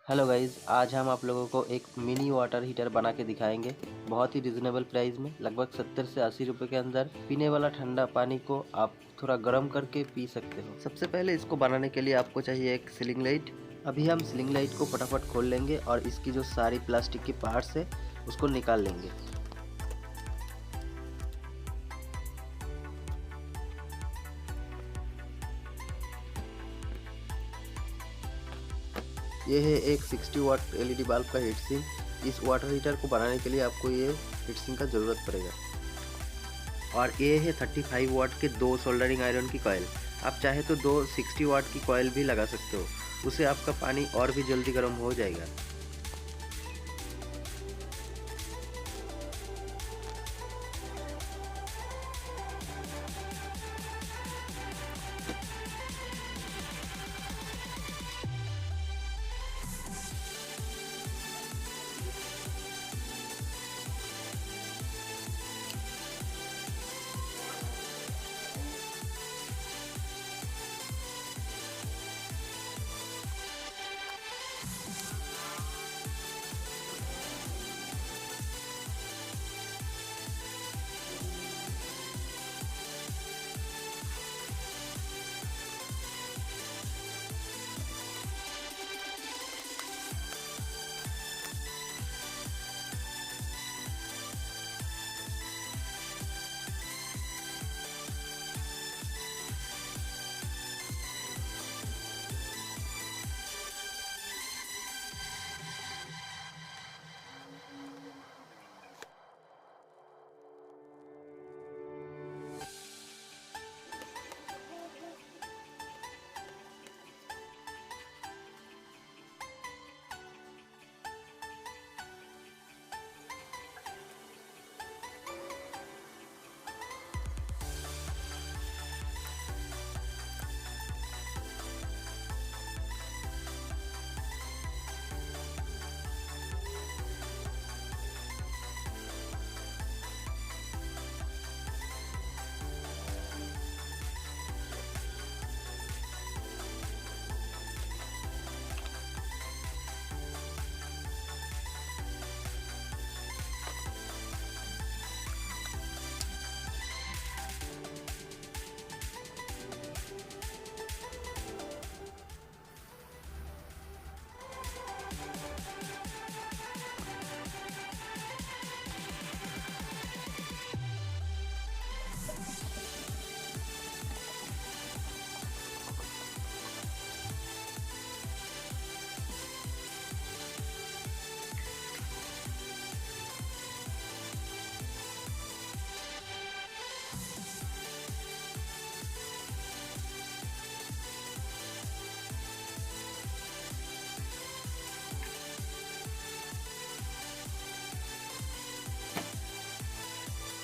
Hello guys, आज हम आप लोगों को एक मिनी वाटर हीटर बना के दिखाएंगे। बहुत ही रिजनेबल प्राइस में, लगभग 70 से 80 रुपये के अंदर पीने वाला ठंडा पानी को आप थोड़ा गर्म करके पी सकते हो। सबसे पहले इसको बनाने के लिए आपको चाहिए एक सीलिंग लाइट। अभी हम सीलिंग लाइट को फटाफट खोल लेंगे और इसकी जो सारी प्लास्टिक की पार्ट्स है उसको निकाल लेंगे। ये है एक 60 वाट एलईडी बल्ब का हीट सिंक। इस वाटर हीटर को बनाने के लिए आपको ये हीट सिंक का ज़रूरत पड़ेगा। और ये है 35 वाट के 2 सोल्डरिंग आयरन की कॉइल। आप चाहे तो 2 60 वाट की कॉइल भी लगा सकते हो, उससे आपका पानी और भी जल्दी गर्म हो जाएगा।